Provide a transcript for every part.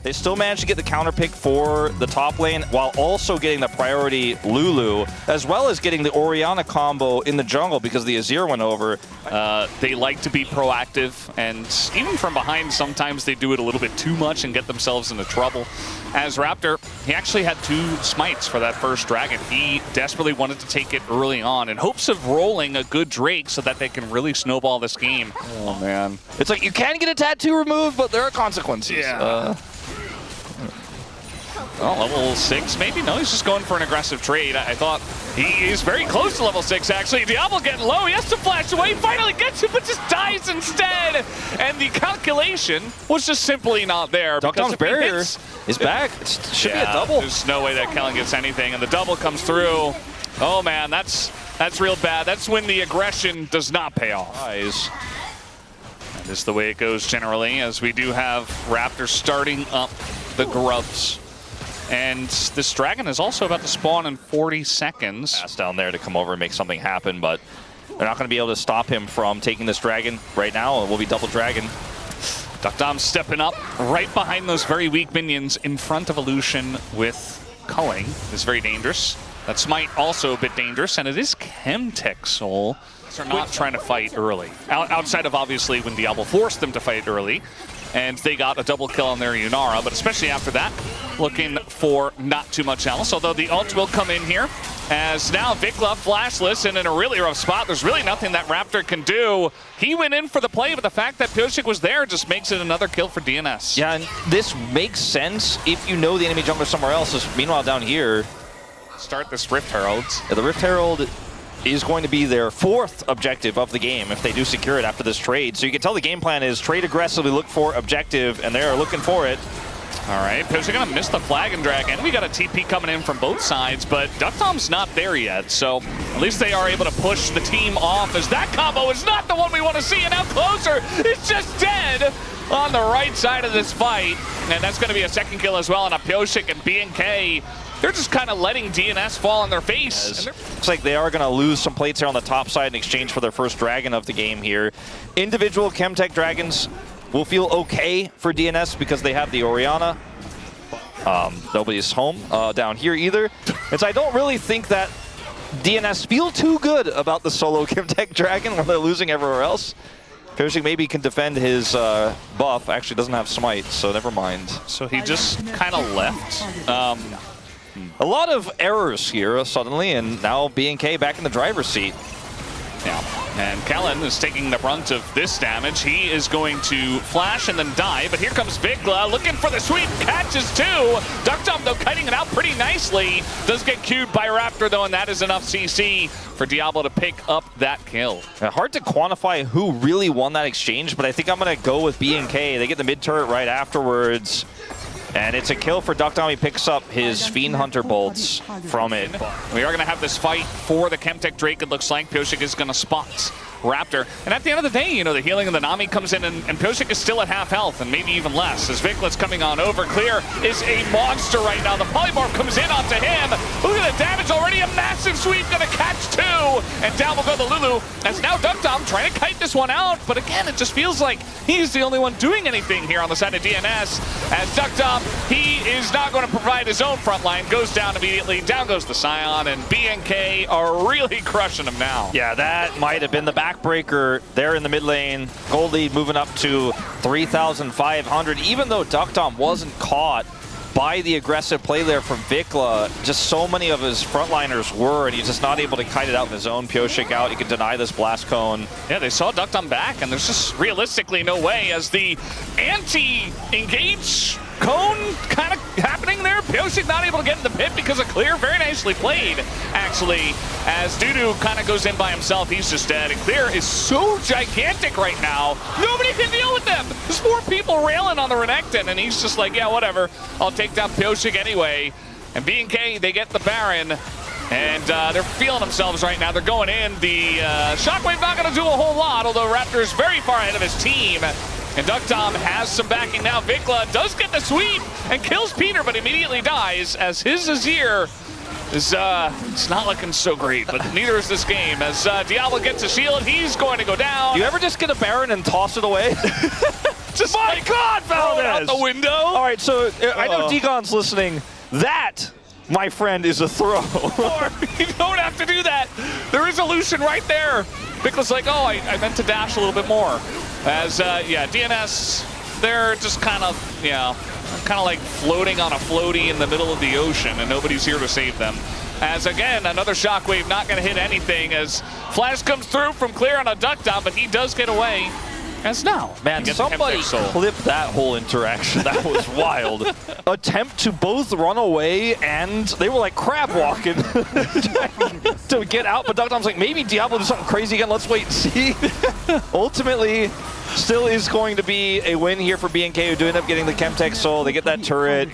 They still managed to get the counter pick for the top lane while also getting the priority Lulu, as well as getting the Orianna combo in the jungle because the Azir went over. They like to be proactive, and even from behind, sometimes they do it a little bit too much and get themselves into trouble. As Raptor, he actually had 2 smites for that first dragon. He desperately wanted to take it early on in hopes of rolling a good Drake so that they can really snowball this game. Oh, man. It's like you can get a tattoo removed, but there are consequences. Yeah. Oh, level 6 maybe? No, he's just going for an aggressive trade. I thought he is very close to level 6, actually. Diablo getting low. He has to flash away. Finally gets it, but just dies instead. And the calculation was just simply not there. Duckdom's barrier is back. It should be a double. There's no way that Kellen gets anything. And the double comes through. Oh, man, that's real bad. That's when the aggression does not pay off. That is the way it goes generally, as we do have Raptor starting up the grubs. And this dragon is also about to spawn in 40 seconds. Pass down there to come over and make something happen, but they're not going to be able to stop him from taking this dragon right now. It will be double dragon. Duckdom stepping up right behind those very weak minions in front of Illusion with culling. Is very dangerous. That smite also a bit dangerous, and it is Chemtech Soul. They're not trying to fight early. Outside of obviously when Diablo forced them to fight early. And they got a double kill on their Yunara, but especially after that, looking for not too much else. Although the ult will come in here, as now Vikla flashless and in a really rough spot. There's really nothing that Raptor can do. He went in for the play, but the fact that Pyosik was there just makes it another kill for DNS. Yeah, and this makes sense if you know the enemy jungler somewhere else. Meanwhile, down here, start this Rift Herald. Yeah, the Rift Herald is going to be their 4th objective of the game if they do secure it after this trade. So you can tell the game plan is trade aggressively, look for objective, and they are looking for it. All right, Pyosik gonna miss the flag and dragon. We got a TP coming in from both sides, but Duckdom's not there yet. So at least they are able to push the team off, as that combo is not the one we want to see. And now Closer is just dead on the right side of this fight. And that's gonna be a 2nd kill as well on a Pyosik and BNK. They're just kind of letting DNS fall on their face. Looks like they are going to lose some plates here on the top side in exchange for their first dragon of the game here. Individual Chemtech dragons will feel okay for DNS because they have the Orianna. Nobody's home down here either. And so I don't really think that DNS feel too good about the solo Chemtech dragon when they're losing everywhere else. Pyosik maybe can defend his buff. Actually doesn't have smite, so never mind. So he just kind of left. A lot of errors here suddenly, and now BNK back in the driver's seat. Yeah, and Kellen is taking the brunt of this damage. He is going to flash and then die, but here comes Vikla looking for the sweep, catches 2. Duckdom, though, kiting it out pretty nicely. Does get queued by Raptor, though, and that is enough CC for Diablo to pick up that kill. Hard to quantify who really won that exchange, but I think I'm going to go with BNK. They get the mid-turret right afterwards. And it's a kill for Duckdom. He picks up his Fiend Hunter bolts from it. We are going to have this fight for the Chemtech Drake. It looks like Pyosik is going to spot Raptor. And at the end of the day, you know, the healing of the Nami comes in, and Pyosik is still at half health, and maybe even less. As Vikla's coming on over, Clear is a monster right now. The Polymorph comes in onto him. Look at the damage already. A massive sweep, going to catch 2. And down will go the Lulu. As now Duckdom trying to kite this one out. But again, it just feels like he's the only one doing anything here on the side of DNS. As Duckdom, he is not going to provide his own front line. Goes down immediately. Down goes the Scion, and BNK are really crushing him now. Yeah, that might have been the backbreaker there in the mid lane. Gold lead moving up to 3,500. Even though Duckdom wasn't caught by the aggressive play there from Vikla, just so many of his frontliners were, and he's just not able to kite it out in his own. Pyosik out, he can deny this blast cone. Yeah, they saw Duckdom back, and there's just realistically no way, as the anti-engage cone kind of happening there. Pyosik not able to get in the pit because of Clear. Very nicely played, actually, as Dudu kind of goes in by himself. He's just dead, and Clear is so gigantic right now. Nobody can deal with them. There's 4 people railing on the Renekton, and he's just like, yeah, whatever. I'll take down Pyosik anyway. And BNK, they get the Baron. And they're feeling themselves right now. They're going in. The Shockwave not going to do a whole lot, although Raptor is very far ahead of his team. And Duckdom has some backing now. Vikla does get the sweep and kills Peter, but immediately dies, as his Azir is it's not looking so great, but neither is this game. As Diablo gets a shield, he's going to go down. Do you ever just get a Baron and toss it away? Just My God, throw it out Valdez! the window. All right, so I know Degon's listening. That, my friend, is a throw. Or you don't have to do that. There is a Lucian right there. Nicholas like, oh, I meant to dash a little bit more. As, yeah, DNS, they're just kind of, kind of like floating on a floaty in the middle of the ocean, and nobody's here to save them. As, again, another shockwave not going to hit anything as Flash comes through from Clear on a duck down, but he does get away. As now, man, somebody clipped that whole interaction. That was wild. Attempt to both run away, and they were like crab walking to get out. But Duck Dom's like, maybe Diablo do something crazy again. Let's wait and see. Ultimately, still is going to be a win here for BNK, who do end up getting the Chemtech Soul. They get that turret.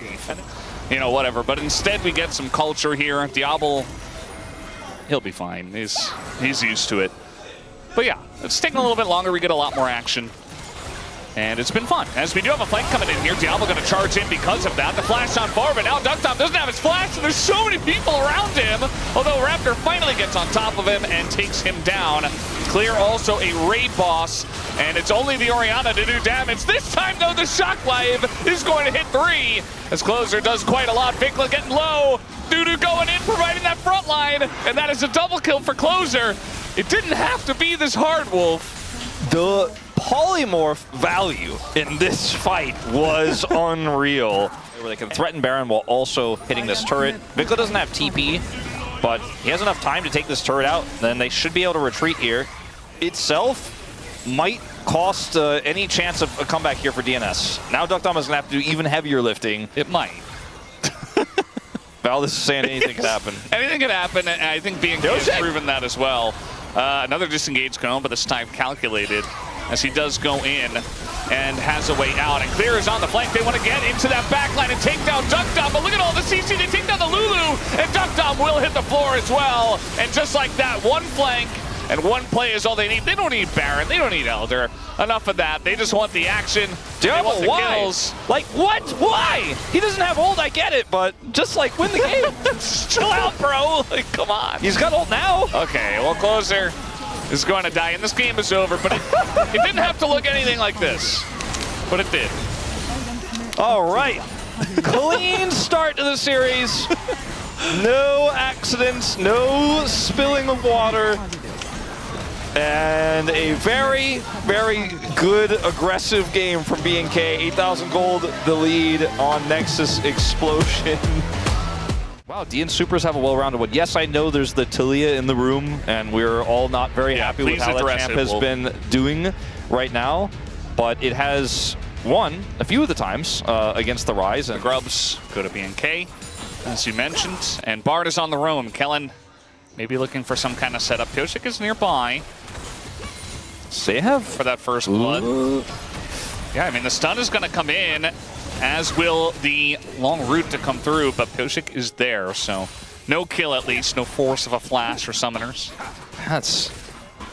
You know, whatever. But instead, we get some culture here. Diablo, he'll be fine. He's used to it. But yeah, it's taking a little bit longer. We get a lot more action. And it's been fun. As we do have a flank coming in here, Diablo going to charge in because of that. The flash on forward, but now DuckTom doesn't have his flash, and there's so many people around him. Although Raptor finally gets on top of him and takes him down. Clear also a raid boss, and it's only the Orianna to do damage. This time, though, the Shockwave is going to hit 3. As Closer does quite a lot. Vikla getting low. Dudu going in, providing that front line, and that is a double kill for Closer. It didn't have to be this hard, Wolf. The polymorph value in this fight was unreal. Where they can threaten Baron while also hitting this turret. Vikla doesn't have TP, but he has enough time to take this turret out. Then they should be able to retreat here. Itself might cost any chance of a comeback here for DNS. Now DuckDom is going to have to do even heavier lifting. It might. Valdez is saying anything could happen. Anything could happen, and I think BNK has proven that as well. Another disengaged cone, but this time calculated, as he does go in and has a way out. And Clear is on the flank. They want to get into that backline and take down DuckDom, but look at all the CC. They take down the Lulu, and DuckDom will hit the floor as well. And just like that, one flank and one play is all they need. They don't need Baron. They don't need Elder. Enough of that. They just want the action. Diablo, they want the why? kills. Like, what? Why? He doesn't have ult, I get it, but just, like, win the game. Chill out, bro. Like, come on. He's got ult now. Okay, well, Closer is going to die, and this game is over, but it didn't have to look anything like this. But it did. All right. Clean start to the series. No accidents, no spilling of water. And a very, very good aggressive game from BNK. 8,000 gold, the lead on Nexus Explosion. Wow, DN Supers have a well-rounded one. Yes, I know there's the Talia in the room, and we're all not very happy with how that champ has been doing right now. But it has won a few of the times against the Rise. And Grubs go to BNK, as you mentioned. And Bard is on the roam. Kellen maybe looking for some kind of setup. Pioshik is nearby. They have for that first blood. Yeah, I mean, the stun is going to come in, as will the long route to come through, but Pioshik is there, so no kill at least, no force of a flash for summoners. That's...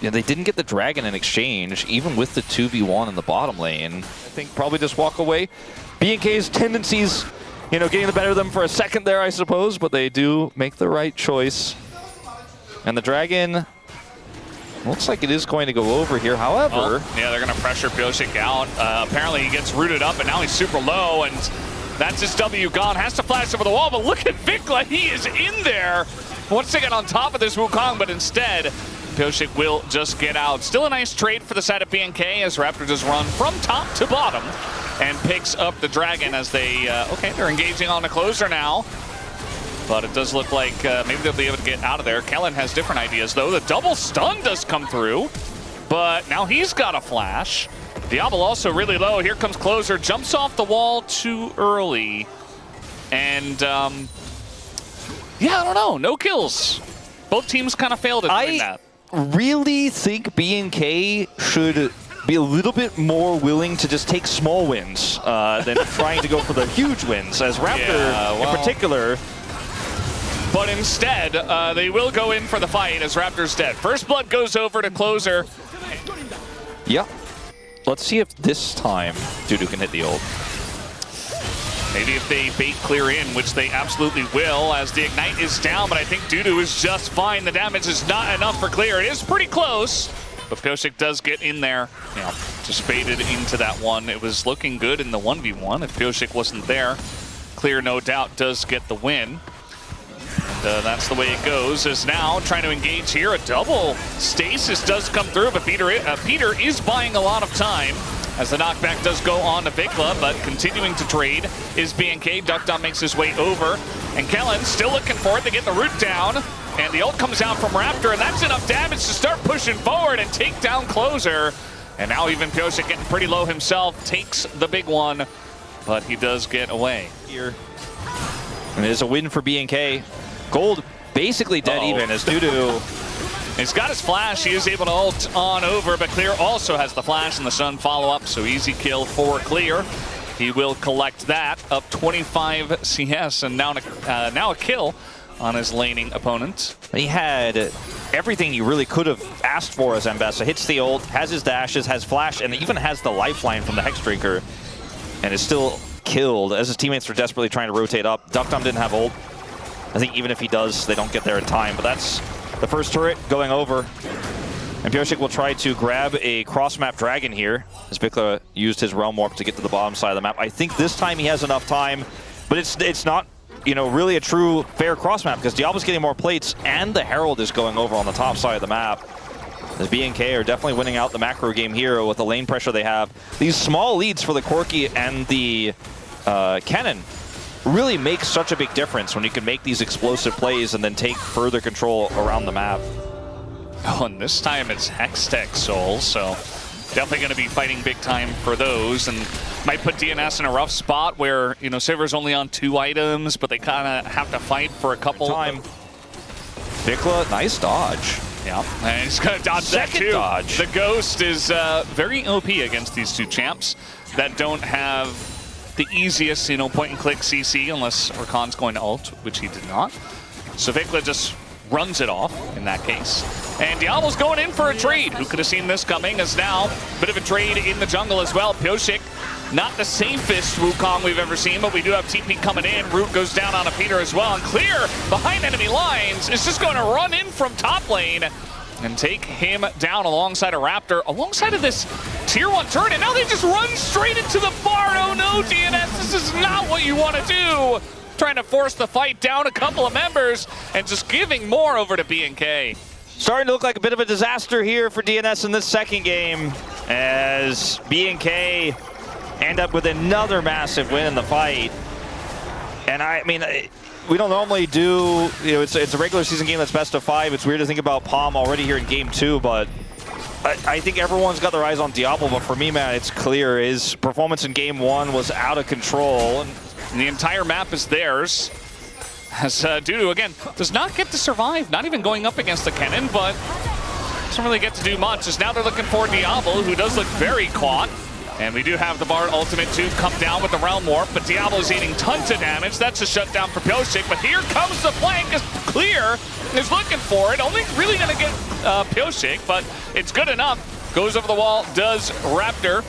Yeah, they didn't get the dragon in exchange, even with the 2v1 in the bottom lane. I think probably just walk away. BNK's tendencies, you know, getting the better of them for a second there, I suppose, but they do make the right choice. And the dragon... looks like it is going to go over here, however... yeah, they're going to pressure Pioshik out. Apparently he gets rooted up, and now he's super low, and that's his W gone. Has to flash over the wall, but look at Vikla. He is in there once they get on top of this Wukong, but instead, Pioshik will just get out. Still a nice trade for the side of BNK, as Raptor just run from top to bottom and picks up the dragon as they... okay, they're engaging on the Closer now. But it does look like maybe they'll be able to get out of there. Kellen has different ideas, though. The double stun does come through, but now he's got a flash. Diablo also really low. Here comes Closer, jumps off the wall too early. And, yeah, I don't know. No kills. Both teams kind of failed at doing that. I really think BNK should be a little bit more willing to just take small wins than trying to go for the huge wins, as Raptor in particular... But instead, they will go in for the fight as Raptor's dead. First blood goes over to Closer. Yeah. Let's see if this time Dudu can hit the ult. Maybe if they bait Clear in, which they absolutely will, as the Ignite is down, but I think Dudu is just fine. The damage is not enough for Clear. It is pretty close, but Pioshik does get in there. You know, just baited into that one. It was looking good in the 1v1 if FEARX wasn't there. Clear, no doubt, does get the win. And, that's the way it goes. Is now trying to engage here. A double stasis does come through, but Peter is buying a lot of time as the knockback does go on to Vikla, but continuing to trade is BNK. Duckdom makes his way over, and Kellen still looking for it to get the root down. And the ult comes out from Raptor, and that's enough damage to start pushing forward and take down Closer. And now even FEARX getting pretty low himself, takes the big one, but he does get away. Here. And it is a win for BNK. Gold basically dead even as Dudu. He's got his flash, he is able to ult on over, but Clear also has the flash and the Sun follow-up, so easy kill for Clear. He will collect that, up 25 CS, and now a kill on his laning opponent. He had everything you really could have asked for as Ambessa. Hits the ult, has his dashes, has flash, and even has the lifeline from the Hexdrinker, and is still killed as his teammates are desperately trying to rotate up. Duckdom didn't have ult. I think even if he does, they don't get there in time, but that's the first turret going over. And FEARX will try to grab a cross-map dragon here, as Vikla used his Realm Warp to get to the bottom side of the map. I think this time he has enough time, but it's not, you know, really a true fair cross-map, because Diablo's getting more plates, and the Herald is going over on the top side of the map. As BNK are definitely winning out the macro game here with the lane pressure they have. These small leads for the Corki and the Kennen really makes such a big difference when you can make these explosive plays and then take further control around the map. Oh, and this time it's Hextech Soul, so definitely going to be fighting big time for those, and might put DNS in a rough spot where, you know, Silver's only on 2 items, but they kind of have to fight for a couple. Vikla, nice dodge. Yeah, and he's going to dodge that too. Dodge. The Ghost is very OP against these two champs that don't have the easiest, you know, point-and-click CC unless Rakan's going to ult, which he did not. So Vikla just runs it off in that case. And Diablo's going in for a trade. Who could have seen this coming? As now, a bit of a trade in the jungle as well. FEARX, not the safest Wukong we've ever seen, but we do have TP coming in. Root goes down on a Peter as well. And Clear, behind enemy lines, is just going to run in from top lane and take him down alongside a Raptor, alongside of this tier 1 turret, and now they just run straight into the barn. Oh no, DNS, this is not what you want to do. Trying to force the fight down a couple of members and just giving more over to BNK. Starting to look like a bit of a disaster here for DNS in this second game, as BNK end up with another massive win in the fight. And I mean, we don't normally do, you know, it's a regular season game that's best of 5. It's weird to think about Palm already here in game 2, but I think everyone's got their eyes on Diablo. But for me, man, it's clear his performance in game 1 was out of control. And the entire map is theirs. As Dudu, again, does not get to survive, not even going up against the Kennen, but doesn't really get to do much. As now they're looking for Diablo, who does look very caught. And we do have the Bard ultimate to come down with the Realm Warp, but Diablo's eating tons of damage. That's a shutdown for FEARX, but here comes the flank as Clear is looking for it. Only really going to get FEARX, but it's good enough. Goes over the wall, does Raptor.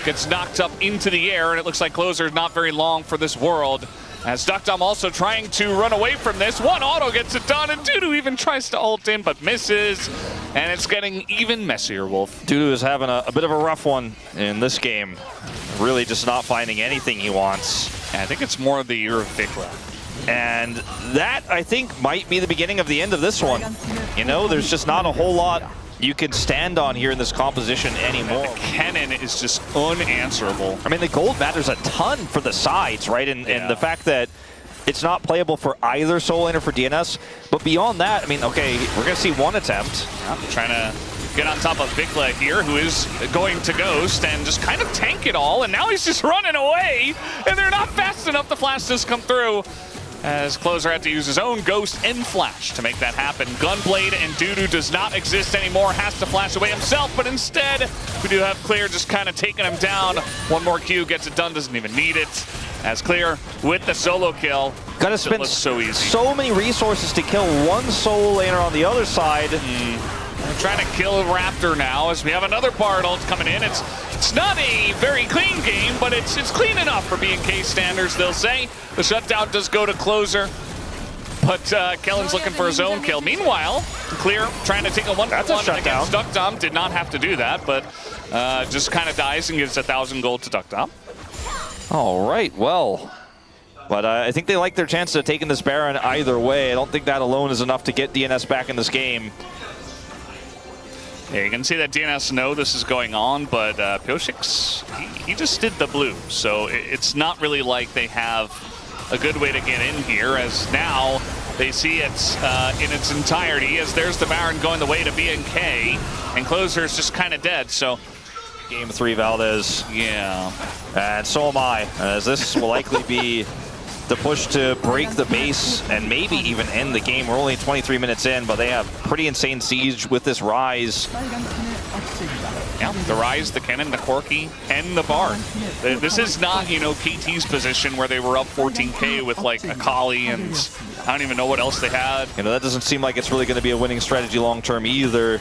Gets knocked up into the air, and it looks like Closer's not very long for this world. As Duckdom also trying to run away from this. One auto gets it done, and Dudu even tries to ult in, but misses. And it's getting even messier, Wolf. Dudu is having a bit of a rough one in this game. Really just not finding anything he wants. And I think it's more of the year of Vikla. And that, I think, might be the beginning of the end of this one. You know, there's just not a whole lot you can stand on here in this composition anymore. And the Kennen is just unanswerable. I mean, the gold matters a ton for the sides, right? And the fact that it's not playable for either Soul Lane or for DNS. But beyond that, I mean, okay, we're going to see one attempt. Yeah, trying to get on top of Vikla here, who is going to Ghost and just kind of tank it all. And now he's just running away, and they're not fast enough to flash this come through. As Closer had to use his own Ghost and Flash to make that happen. Gunblade and Dudu does not exist anymore, has to flash away himself, but instead, we do have Clear just kind of taking him down. One more Q, gets it done, doesn't even need it. As Clear with the solo kill. Gotta spend so many resources to kill one Soul Laner on the other side. We're trying to kill Raptor now as we have another Bard ult coming in. It's not a very clean game, but it's clean enough for BNK standards, they'll say. The shutdown does go to Closer, but Kellen's looking for his own kill. Meanwhile, Clear trying to take a 1-for-1 against Duckdom. Did not have to do that, but just kind of dies and gives 1,000 gold to Duckdom. All right, well. But I think they like their chances of taking this Baron either way. I don't think that alone is enough to get DNS back in this game. Yeah, you can see that DNS know this is going on, but FEARX, he just did the blue. So it's not really like they have a good way to get in here, as now they see it in its entirety, as there's the Baron going the way to BNK, and Closer's just kind of dead. So Game 3 Valdez. Yeah. And so am I, as this will likely be the push to break the base and maybe even end the game. We're only 23 minutes in, but they have pretty insane siege with this Rise. Yeah, the Rise, the Cannon, the Corki, and the Bard. This is not, you know, KT's position where they were up 14K with like Akali and I don't even know what else they had. You know, that doesn't seem like it's really going to be a winning strategy long term either.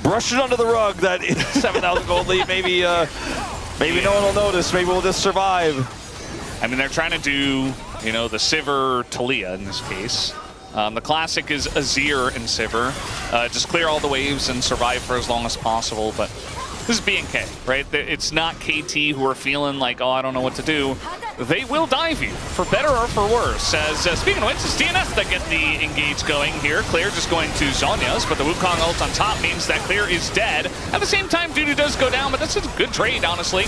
Brush it under the rug, that 7,000 gold lead. Maybe no one will notice. Maybe we'll just survive. I mean, they're trying to do, you know, the Sivir Talia in this case. The classic is Azir and Sivir. Just clear all the waves and survive for as long as possible. But this is BNK, right? It's not KT who are feeling like, oh, I don't know what to do. They will dive you, for better or for worse. As speaking of which, it's DNS that get the engage going here. Clear just going to Zhonya's, but the Wukong ult on top means that Clear is dead. At the same time, Dudu does go down, but that's a good trade, honestly,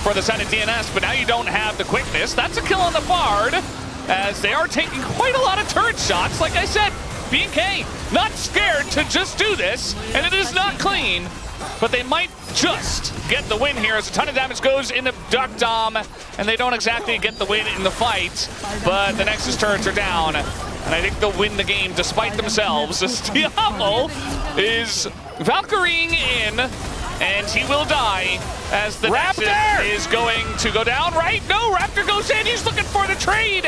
for the side of DNS. But now you don't have the quickness. That's a kill on the Bard, as they are taking quite a lot of turret shots. Like I said, BNK not scared to just do this, and it is not clean. But they might just get the win here, as a ton of damage goes into Duckdom, and they don't exactly get the win in the fight, but the Nexus turrets are down, and I think they'll win the game despite themselves, as Diablo is Valkyrieing in, and he will die, as the Nexus is going to go down, right? No, Raptor goes in, he's looking for the trade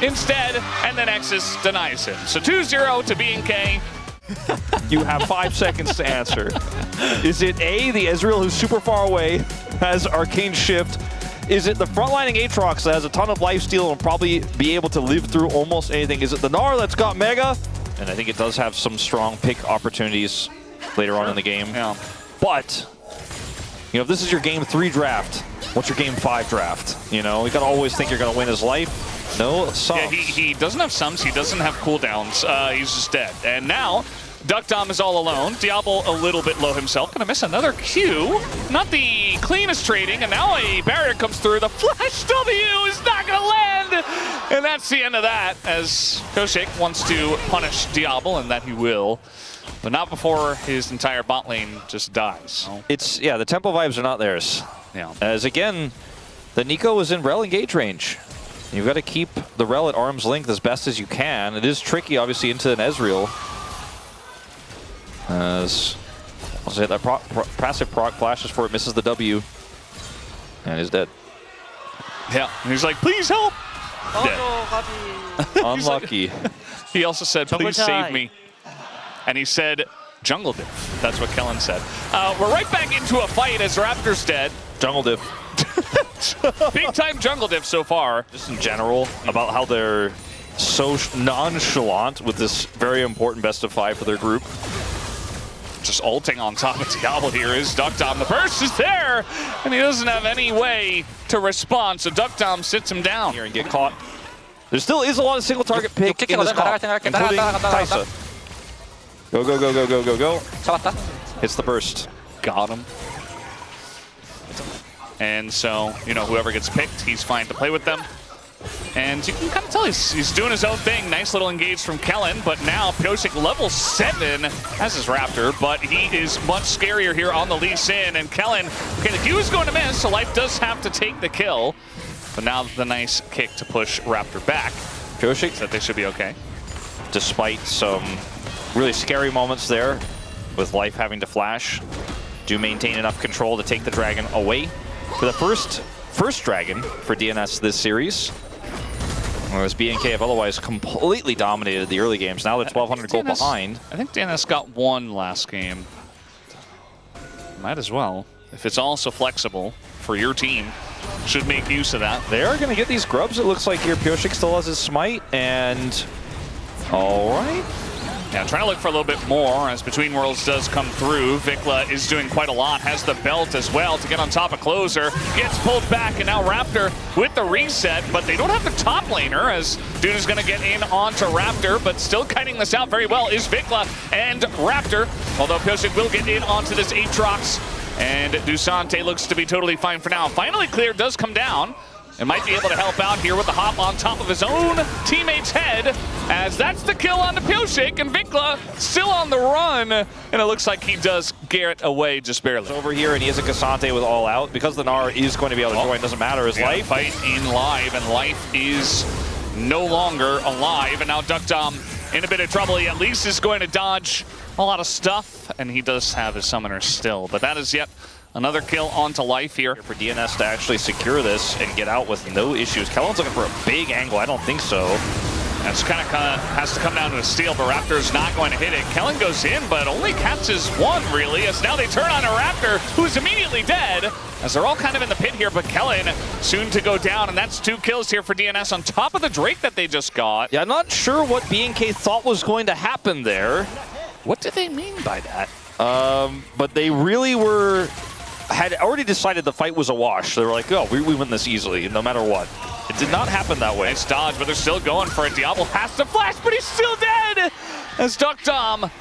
instead, and the Nexus denies him. So 2-0 to BNK. You have 5 seconds to answer. Is it A, the Ezreal who's super far away, has Arcane Shift? Is it the frontlining Aatrox that has a ton of lifesteal and will probably be able to live through almost anything? Is it the Gnar that's got Mega? And I think it does have some strong pick opportunities later on in the game. Yeah. But, you know, if this is your Game 3 draft, what's your Game 5 draft? You know, you gotta always think you're gonna win his life. No sums. Yeah, he doesn't have sums, he doesn't have cooldowns, he's just dead. And now, Duckdom is all alone. Diablo a little bit low himself. Gonna miss another Q. Not the cleanest trading, and now a barrier comes through. The Flash W is not gonna land! And that's the end of that, as Koshik wants to punish Diablo, and that he will. But not before his entire bot lane just dies. It's, yeah, the tempo vibes are not theirs. Yeah. As again, the Nico is in Rel engage range. You've got to keep the Rel at arm's length as best as you can. It is tricky, obviously, into an Ezreal. As I'll say that passive proc flashes for it, misses the W, and is dead. Yeah, and he's like, please help! Dead. Unlucky. He also said, please save me. And he said, jungle diff. That's what Kellen said. We're right back into a fight as Raptor's dead. Jungle diff. Big time jungle diff so far. Just in general, about how they're so nonchalant with this very important best of 5 for their group. Just ulting on top of Diablo here is Duckdom. The burst is there, and he doesn't have any way to respond, so Duckdom sits him down. Here and get caught. There still is a lot of single target pick in this comp, including Taisa. Go, go, go, go, go, go, go. Hits the burst. Got him. And so, you know, whoever gets picked, he's fine to play with them. And you can kind of tell he's doing his own thing. Nice little engage from Kellen, but now Pyosik level 7 as his Raptor, but he is much scarier here on the Lee Sin. And Kellen, okay, the Q is going to miss, so Life does have to take the kill. But now the nice kick to push Raptor back. Pyosik said they should be okay. Despite some really scary moments there, with Life having to flash, do maintain enough control to take the dragon away. For the first dragon for DNS this series, whereas BNK have otherwise completely dominated the early games. Now they're 1,200 gold behind. I think DNS got one last game. Might as well. If it's all so flexible for your team, should make use of that. They are going to get these grubs, it looks like here. Pyosik still has his smite, and all right. Yeah, trying to look for a little bit more as Between Worlds does come through. Vikla is doing quite a lot, has the belt as well to get on top of Closer. Gets pulled back, and now Raptor with the reset, but they don't have the top laner as Dude is going to get in onto Raptor, but still kiting this out very well is Vikla and Raptor, although Pyosik will get in onto this Aatrox, and Dusante looks to be totally fine for now. Finally, Clear does come down and might be able to help out here with the hop on top of his own teammate's head, as that's the kill on the Pyosik, and Vikla still on the run, and it looks like he does get away just barely. Over here, and he has a Cassante with all out. Because the Gnar is going to be able to join, doesn't matter his life. Fight in live, and life is no longer alive, and now Duckdom in a bit of trouble. He at least is going to dodge a lot of stuff, and he does have his summoner still, but that is yet another kill onto life here. For DNS to actually secure this and get out with no issues. Kellen's looking for a big angle. I don't think so. That's kind of has to come down to a steal, but Raptor's not going to hit it. Kellen goes in, but only catches one, really, as now they turn on a Raptor, who's immediately dead, as they're all kind of in the pit here, but Kellen soon to go down, and that's 2 kills here for DNS on top of the Drake that they just got. Yeah, I'm not sure what BNK thought was going to happen there. What do they mean by that? But they really had already decided the fight was a wash. They were like, oh, we win this easily, no matter what. It did not happen that way. Nice dodge, but they're still going for it. Diablo has to flash, but he's still dead! As Duckdom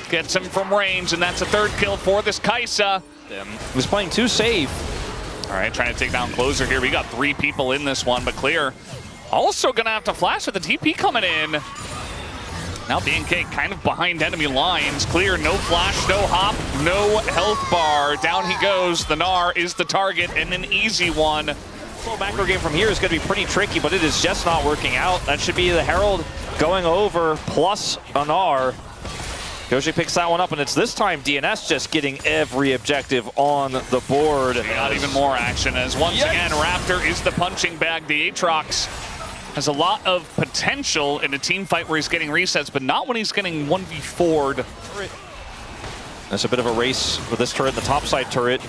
gets him from range, and that's a 3rd kill for this Kai'Sa. He was playing too safe. All right, trying to take down Closer here. We got 3 people in this one, but Clear also gonna have to flash with the TP coming in. Now BNK kind of behind enemy lines. Clear, no flash, no hop, no health bar. Down he goes. The Gnar is the target, and an easy one. Well, macro game from here is going to be pretty tricky, but it is just not working out. That should be the Herald going over plus a Gnar. Goji picks that one up, and it's this time DNS just getting every objective on the board. We got even more action as once again Raptor is the punching bag. The Aatrox has a lot of potential in a team fight where he's getting resets, but not when he's getting 1v4'd. There's a bit of a race with this turret, the top side turret,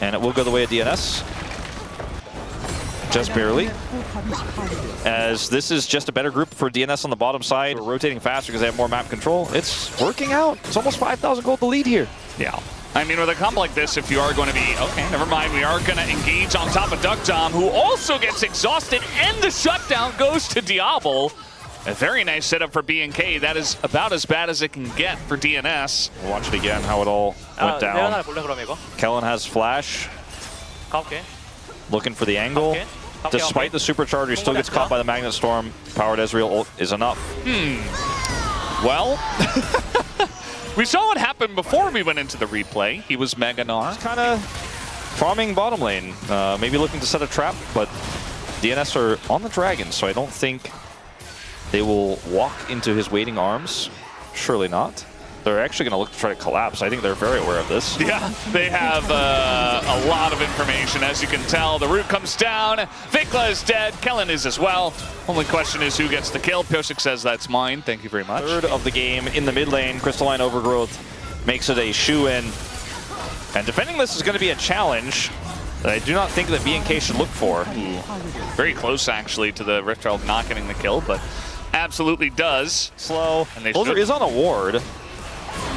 and it will go the way of DNS. Just barely, as this is just a better group for DNS on the bottom side. We're rotating faster because they have more map control. It's working out. It's almost 5,000 gold to lead here. Yeah. I mean, with a comp like this, if you are going to be, okay, never mind, we are going to engage on top of Duckdom, who also gets exhausted, and the shutdown goes to Diablo. A very nice setup for BNK. That is about as bad as it can get for DNS. We'll watch it again, how it all went down. Kellen has flash. Looking for the angle. Despite the supercharger, he still gets caught by the Magnet Storm. Powered Ezreal ult is enough. Well, we saw what happened before we went into the replay. He was Mega Gnar. Kind of farming bottom lane. Maybe looking to set a trap, but DNS are on the Dragon, so I don't think they will walk into his waiting arms. Surely not. They're actually going to look to try to collapse. I think they're very aware of this. Yeah, they have a lot of information, as you can tell. The root comes down. Vikla is dead. Kellen is as well. Only question is who gets the kill. Pyosik says that's mine. Thank you very much. 3rd of the game in the mid lane. Crystalline Overgrowth makes it a shoe-in. And defending this is going to be a challenge that I do not think that BNK should look for. Very close, actually, to the Rift Herald not getting the kill, but absolutely does. Slow. Closer is on a ward.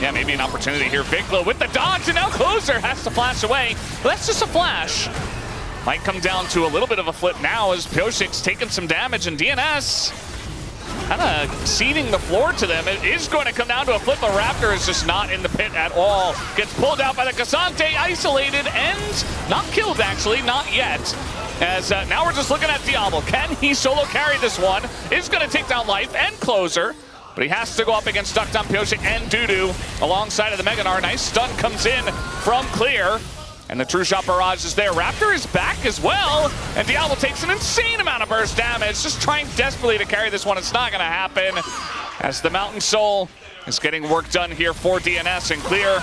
Yeah, maybe an opportunity here. Vikla with the dodge, and now Closer has to flash away. But that's just a flash. Might come down to a little bit of a flip now as Pyosik's taking some damage, and DNS kind of ceding the floor to them. It is going to come down to a flip. The Raptor is just not in the pit at all. Gets pulled out by the Cassante, isolated, and not killed, actually, not yet. As now we're just looking at Diablo. Can he solo carry this one? Is going to take down Life and Closer. But he has to go up against Duckdom, Pyosik, and Dudu alongside of the Mega Gnar. Nice stun comes in from Clear. And the True Shot Barrage is there. Raptor is back as well. And Diablo takes an insane amount of burst damage. Just trying desperately to carry this one. It's not going to happen. As the Mountain Soul is getting work done here for DNS. And Clear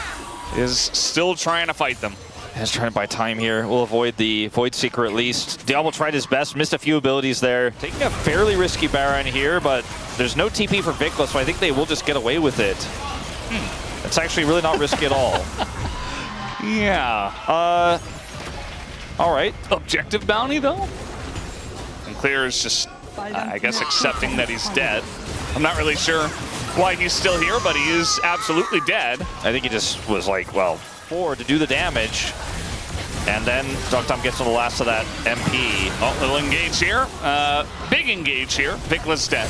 is still trying to fight them. He's trying to buy time here. We'll avoid the Void Seeker at least. Diablo tried his best, missed a few abilities there. Taking a fairly risky Baron here, but there's no TP for Vikla, so I think they will just get away with it. It's actually really not risky at all. Yeah. All right. Objective bounty, though. And Clear is just, I guess, accepting that he's dead. I'm not really sure why he's still here, but he is absolutely dead. I think he just was like, well, 4 to do the damage. And then Ducktom gets on the last of that MP. Oh, little engage here. Big engage here. Vicla's dead.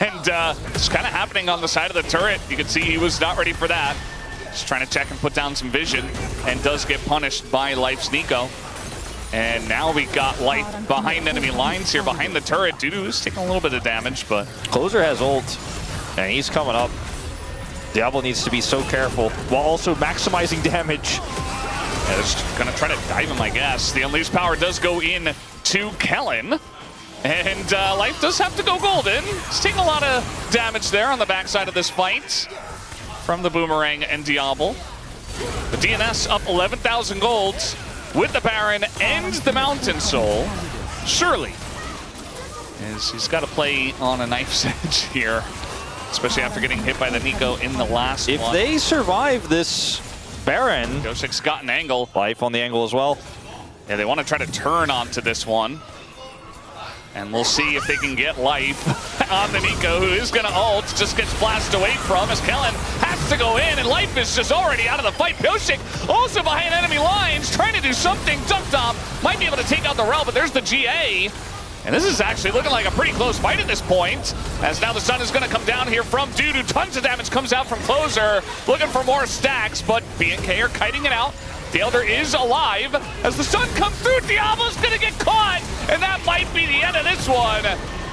And it's kind of happening on the side of the turret. You can see he was not ready for that. Just trying to check and put down some vision, and does get punished by Life's Nico. And now we got Life behind enemy lines here, behind the turret. Dudu is taking a little bit of damage, but... Closer has ult, and he's coming up. Diablo needs to be so careful, while also maximizing damage. Yeah, they're just gonna try to dive him, I guess. The Unleashed Power does go in to Kellen. And Life does have to go golden. He's taking a lot of damage there on the backside of this fight from the Boomerang and Diablo. The DNS up 11,000 golds with the Baron and the Mountain Soul. Surely, as he's got to play on a knife's edge here, especially after getting hit by the Nico in the last one. If they survive this Baron... Josik's got an angle. Life on the angle as well. Yeah, they want to try to turn onto this one. And we'll see if they can get Life on the Nico, who is going to ult. Just gets blasted away from as Kellen has to go in, and Life is just already out of the fight. Pyosik also behind enemy lines, trying to do something. Ducktom might be able to take out the Rel, but there's the GA. And this is actually looking like a pretty close fight at this point, as now the sun is going to come down here from Dudu. Tons of damage comes out from Closer, looking for more stacks, but BNK are kiting it out. The Elder is alive. As the sun comes through, Diablo's going to get caught, and that might be the end of this one.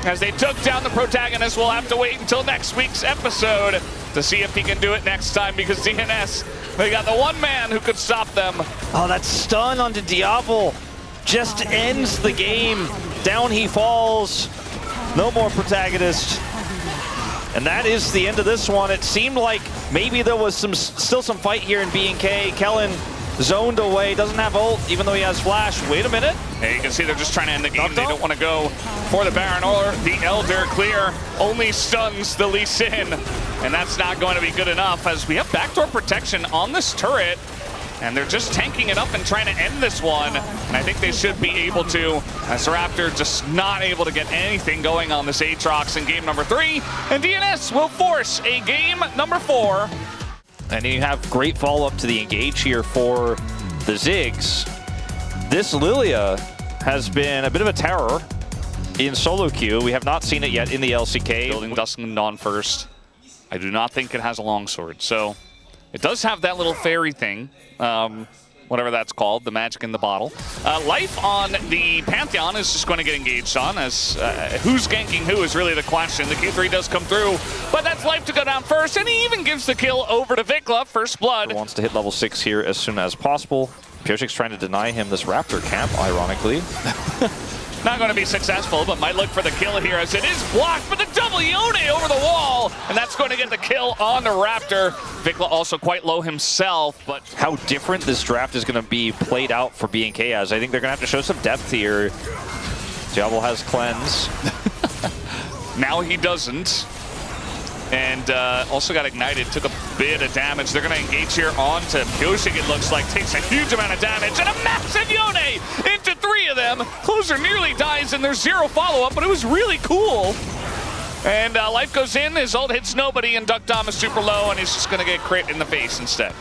As they took down the protagonist, we'll have to wait until next week's episode to see if he can do it next time, because DNS, they got the one man who could stop them. Oh, that stun onto Diablo just ends the game. Down he falls. No more protagonist. And that is the end of this one. It seemed like maybe there was still some fight here in BNK. Kellen zoned away, doesn't have ult, even though he has flash. Wait a minute. Hey, you can see they're just trying to end the game. They don't want to go for the Baron or the Elder. Clear only stuns the Lee Sin, and that's not going to be good enough, as we have backdoor protection on this turret, and they're just tanking it up and trying to end this one. And I think they should be able to, as Raptor just not able to get anything going on this Aatrox in game number 3, and DNS will force a game number 4. And you have great follow-up to the engage here for the Ziggs. This Lilia has been a bit of a terror in solo queue. We have not seen it yet in the LCK. Building Dusk and Dawn first. I do not think it has a longsword, so it does have that little fairy thing, whatever that's called, the magic in the bottle. Life on the Pantheon is just going to get engaged on, as who's ganking who is really the question. The Q3 does come through, but that's Life to go down first, and he even gives the kill over to Vikla, first blood. Wants to hit level 6 here as soon as possible. Pyosic's trying to deny him this Raptor camp, ironically. Not going to be successful, but might look for the kill here, as it is blocked, but the double Yone over the wall, and that's going to get the kill on the Raptor. Vikla also quite low himself, but how different this draft is going to be played out for BNK, as I think they're going to have to show some depth here. Diablo has cleanse. Now he doesn't. And also got ignited, took a bit of damage. They're going to engage here onto Pyosik, it looks like. Takes a huge amount of damage, and a massive Yone into 3 of them. Closer nearly dies, and there's 0 follow-up, but it was really cool. And Life goes in, his ult hits nobody, and Ducktom is super low, and he's just going to get crit in the face instead.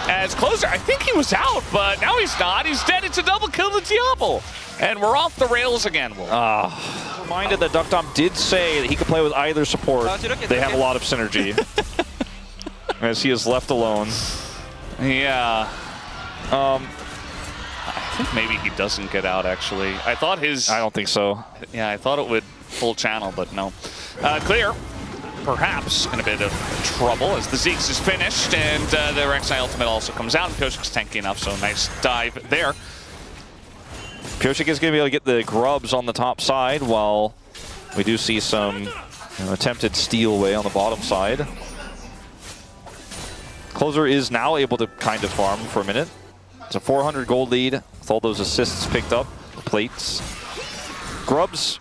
As Closer, I think he was out, but now he's not. He's dead. It's a double kill to Diablo. And we're off the rails again, Will. Reminded that Ducktom did say that he could play with either support. They have a lot of synergy. As he is left alone. Yeah. I think maybe he doesn't get out, actually. I thought his... I don't think so. Yeah, I thought it would full channel, but no. Clear, perhaps in a bit of trouble, as the Ziggs is finished, and the Rek'Sai ultimate also comes out, and Pyosik's tanky enough, so nice dive there. Pyosik is going to be able to get the grubs on the top side, while we do see some attempted steal away on the bottom side. Closer is now able to kind of farm for a minute. It's a 400 gold lead with all those assists picked up, the plates. Grubs,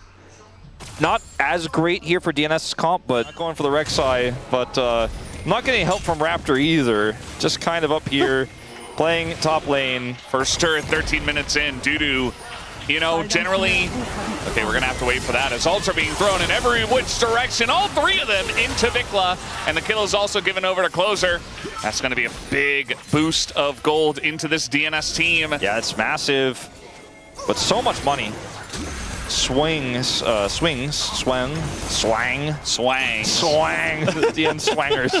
not as great here for DNS's comp, but not going for the Rek'Sai, but not getting help from Raptor either. Just kind of up here playing top lane. First turret, 13 minutes in. Dudu, you know, generally, okay, we're gonna have to wait for that as ults are being thrown in every which direction. All three of them into Vikla, and the kill is also given over to Closer. That's gonna be a big boost of gold into this DNS team. Yeah, it's massive, but so much money. Swings, swings, swang, swang, Swang. swang. The DN swangers.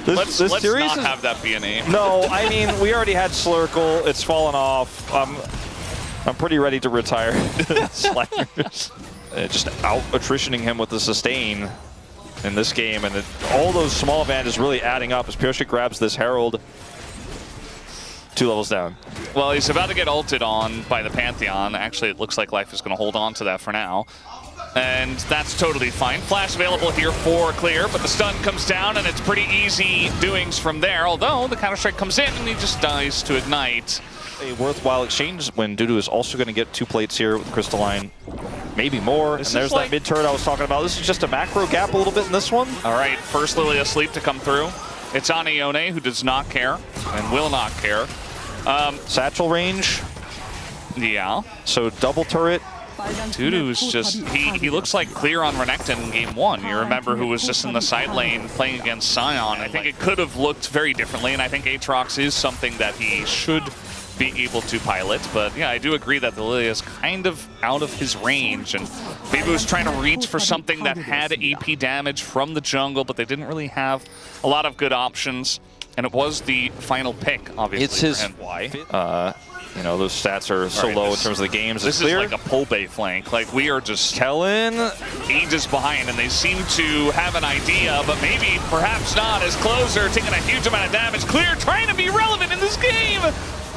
Let's series not have that be a name. No, I mean, we already had Slurkle. It's fallen off. I'm pretty ready to retire Slangers. Just out attritioning him with the sustain in this game, and all those small advantages really adding up as Piershik grabs this Herald 2 levels down. Well, he's about to get ulted on by the Pantheon. Actually, it looks like Life is going to hold on to that for now. And that's totally fine. Flash available here for Clear, but the stun comes down, and it's pretty easy doings from there. Although the Counter-Strike comes in, and he just dies to Ignite. A worthwhile exchange when Dudu is also going to get 2 plates here with Crystalline. Maybe more. And there's that mid turret I was talking about. This is just a macro gap a little bit in this one. All right, first Lily asleep to come through. It's on Ione, who does not care and will not care. Satchel range. Yeah. So double turret. Dudu's just, he looks like Clear on Renekton in game 1. You remember who was just in the side lane playing against Sion. I think it could have looked very differently, and I think Aatrox is something that he should be able to pilot. But yeah, I do agree that the Lily is kind of out of his range, and maybe was trying to reach for something that had AP damage from the jungle, but they didn't really have a lot of good options. And it was the final pick, obviously. It's his why. You know, those stats are so low in terms of the games. This is like a pull bay flank. Like, we are just Kellen ages behind, and they seem to have an idea, but maybe perhaps not, as Closer taking a huge amount of damage. Clear trying to be relevant in this game,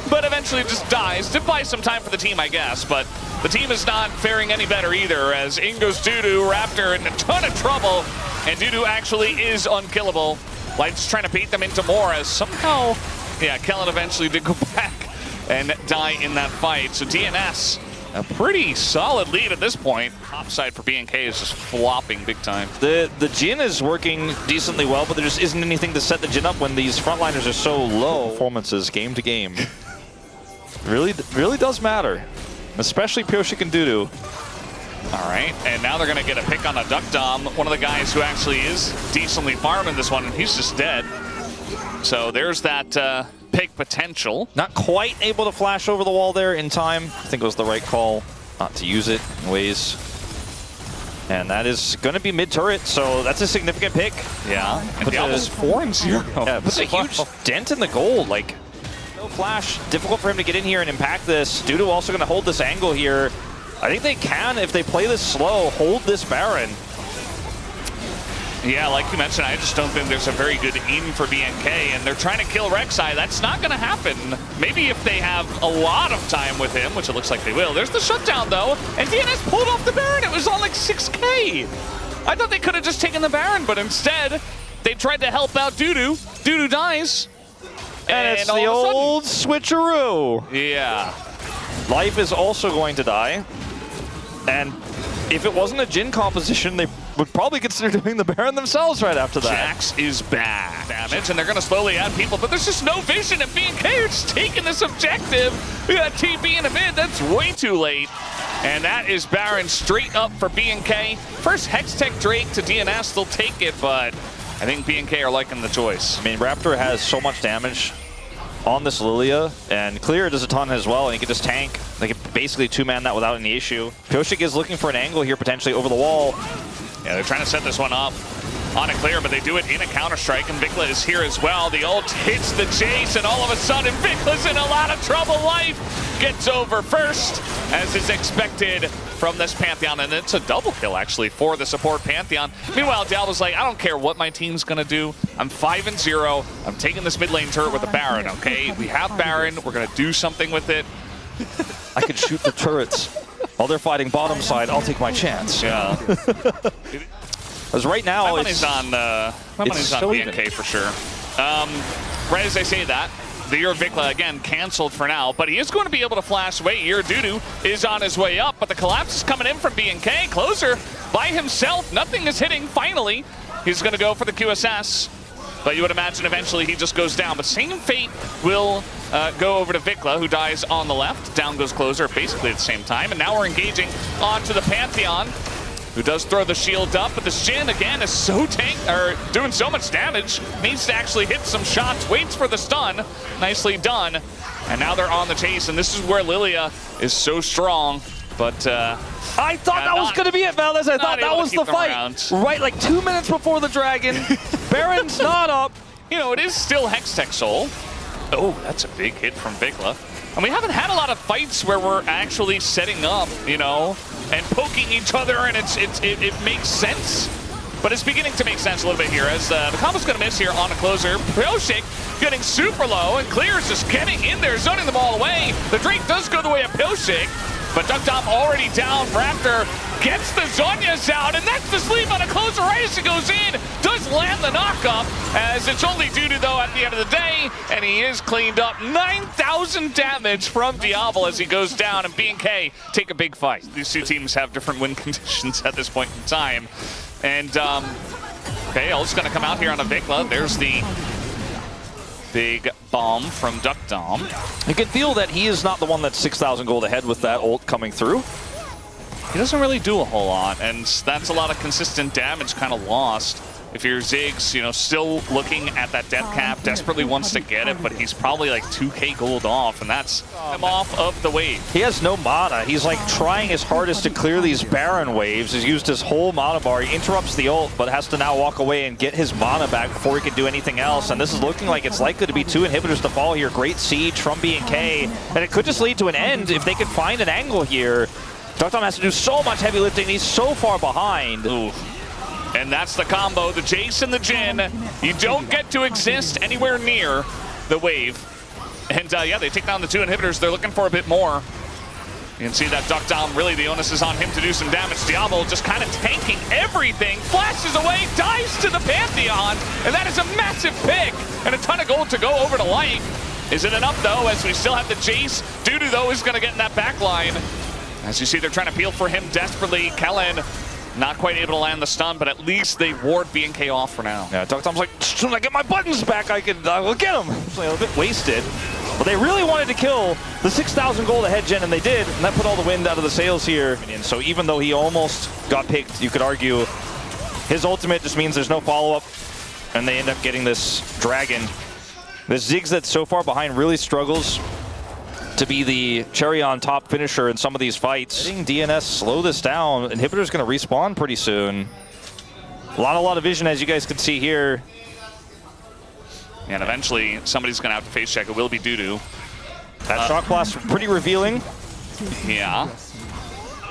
but eventually just dies. Did buy some time for the team, I guess, but the team is not faring any better either, as in goes Dudu, Raptor in a ton of trouble, and Dudu actually is unkillable. Light's trying to beat them into more, as somehow, yeah, Kellen eventually did go back and die in that fight. So DNS, a pretty solid lead at this point. Top side for BNK is just flopping big time. The Jhin is working decently well, but there just isn't anything to set the Jhin up when these frontliners are so low. Performances game to game. really does matter, especially Piershik and Dudu. All right, and now they're going to get a pick on a Duck Dom, one of the guys who actually is decently farming this one, and he's just dead. So there's that pick potential. Not quite able to flash over the wall there in time. I think it was the right call not to use it in ways. And that is going to be mid-turret, so that's a significant pick. Yeah, and Diablo's 4-0. Yeah, puts a huge dent in the gold. Like, no flash, difficult for him to get in here and impact this. Dudu also going to hold this angle here. I think they can, if they play this slow, hold this Baron. Yeah, like you mentioned, I just don't think there's a very good in for BNK, and they're trying to kill Rek'Sai. That's not going to happen. Maybe if they have a lot of time with him, which it looks like they will. There's the shutdown, though, and DNS pulled off the Baron. It was on like 6K. I thought they could have just taken the Baron, but instead, they tried to help out Dudu. Dudu dies. And it's the old switcheroo. Yeah. Life is also going to die. And if it wasn't a Jhin composition, they would probably consider doing the Baron themselves right after that. Jax is back. Damage, and they're going to slowly add people, but there's just no vision, and BNK are just taking this objective. We got TB in a mid. That's way too late. And that is Baron straight up for BNK. First Hextech Drake to DNS, they'll take it, but I think BNK are liking the choice. I mean, Raptor has so much damage on this Lilia, and Clear does a ton as well, and he can just tank. They can basically two-man that without any issue. Piershik is looking for an angle here, potentially over the wall. Yeah, they're trying to set this one up on a Clear, but they do it in a Counter-Strike, and Vikla is here as well. The ult hits the chase, and all of a sudden, Vikla's in a lot of trouble. Life gets over first, as is expected from this Pantheon, and it's a double kill, actually, for the support Pantheon. Meanwhile, Diablo's like, I don't care what my team's going to do. I'm 5-0. I'm taking this mid lane turret with a Baron, okay? We have Baron. We're going to do something with it. I could shoot the turrets. While they're fighting bottom side, I'll take my chance. Yeah. Because right now, my money's on BNK for sure. Right as I say that, the Year of Vikla, again, canceled for now, but he is going to be able to flash away. Year Dudu is on his way up, but the collapse is coming in from BNK. Closer by himself. Nothing is hitting, finally. He's going to go for the QSS. But you would imagine eventually he just goes down. But same fate will go over to Vikla, who dies on the left. Down goes Closer basically at the same time. And now we're engaging onto the Pantheon, who does throw the shield up. But the Shin, again, is so doing so much damage. Needs to actually hit some shots. Waits for the stun. Nicely done. And now they're on the chase. And this is where Lilia is so strong. But I thought that was going to be it, Valdez. I thought that was the fight. Right, like 2 minutes before the dragon. Baron's not up. You know, it is still Hextech Soul. Oh, that's a big hit from Vikla. And we haven't had a lot of fights where we're actually setting up, you know, and poking each other, and it makes sense. But it's beginning to make sense a little bit here, as the combo's going to miss here on a Closer. Pyosik getting super low, and Clear's just getting in there, zoning them all away. The Drake does go the way of Pyosik, but Duckdom already down. Raptor gets the Zhonya's out, and that's the sleep on a Closer right as he goes in. Does land the knockup, as it's only Dudu though at the end of the day, and he is cleaned up. 9,000 damage from Diablo as he goes down, and BNK take a big fight. These two teams have different win conditions at this point in time. And, okay, ult's gonna come out here on a Vikla. There's the big bomb from Duckdom. You can feel that he is not the one that's 6,000 gold ahead with that ult coming through. He doesn't really do a whole lot, and that's a lot of consistent damage kind of lost. If you're Ziggs, you know, still looking at that death cap, desperately wants to get it, but he's probably like 2k gold off, and that's him off of the wave. He has no mana. He's like trying his hardest to clear these Baron waves. He's used his whole mana bar. He interrupts the ult, but has to now walk away and get his mana back before he can do anything else. And this is looking like it's likely to be 2 inhibitors to fall here. Great siege from BNK, and it could just lead to an end if they can find an angle here. Duckdom has to do so much heavy lifting. He's so far behind. Ooh. And that's the combo, the Jace and the Jhin. You don't get to exist anywhere near the wave. And yeah, they take down the 2 inhibitors. They're looking for a bit more. You can see that Duckdom, really the onus is on him to do some damage. Diablo just kind of tanking everything. Flashes away, dives to the Pantheon. And that is a massive pick. And a ton of gold to go over to Light. Is it enough though, as we still have the Jace? Dudu though is gonna get in that back line. As you see, they're trying to peel for him desperately. Kellen not quite able to land the stun, but at least they ward BNK off for now. Yeah, Duckdom's like, as soon as I get my buttons back, I will get him. It's like a bit wasted. But they really wanted to kill the 6,000 gold ahead Jhin, and they did. And that put all the wind out of the sails here. And so even though he almost got picked, you could argue his ultimate just means there's no follow-up. And they end up getting this dragon. This Ziggs that's so far behind really struggles to be the cherry on top finisher in some of these fights. Letting DNS slow this down. Inhibitor's going to respawn pretty soon. A lot of vision, as you guys can see here. And eventually somebody's going to have to face check. It will be Dudu. That shock blast pretty revealing. Yeah.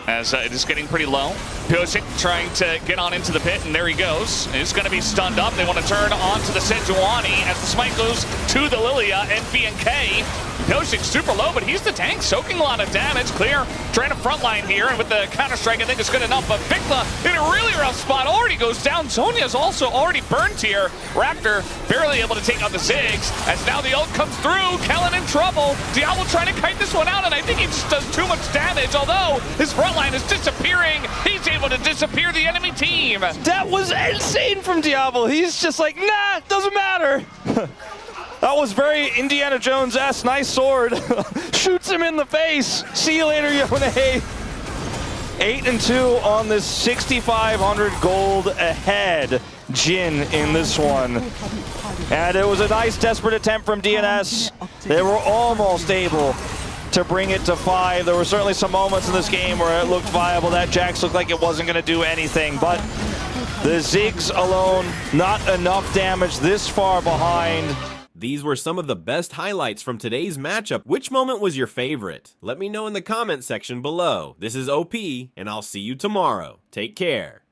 As it is getting pretty low. Pyosik trying to get on into the pit, and there he goes. He's going to be stunned up. They want to turn onto the Sejuani as the smite goes to the Lilia and BNK. Pyosik super low, but he's the tank, soaking a lot of damage. Clear, trying to frontline here, and with the counter-strike, I think it's good enough. But Vikla in a really rough spot, already goes down. Zonya's also already burned here. Raptor barely able to take out the Ziggs, as now the ult comes through. Kellen in trouble. Diablo trying to kite this one out, and I think he just does too much damage, although his frontline is disappearing. He's able to disappear the enemy team. That was insane from Diablo. He's just like, nah, doesn't matter. That was very Indiana Jones-esque. Nice sword. Shoots him in the face. See you later, Yone. 8-2 on this 6,500 gold ahead. Jhin in this one. And it was a nice desperate attempt from DNS. They were almost able to bring it to 5. There were certainly some moments in this game where it looked viable. That Jax looked like it wasn't going to do anything, but the Ziggs alone, not enough damage this far behind. These were some of the best highlights from today's matchup. Which moment was your favorite? Let me know in the comment section below. This is OP, and I'll see you tomorrow. Take care.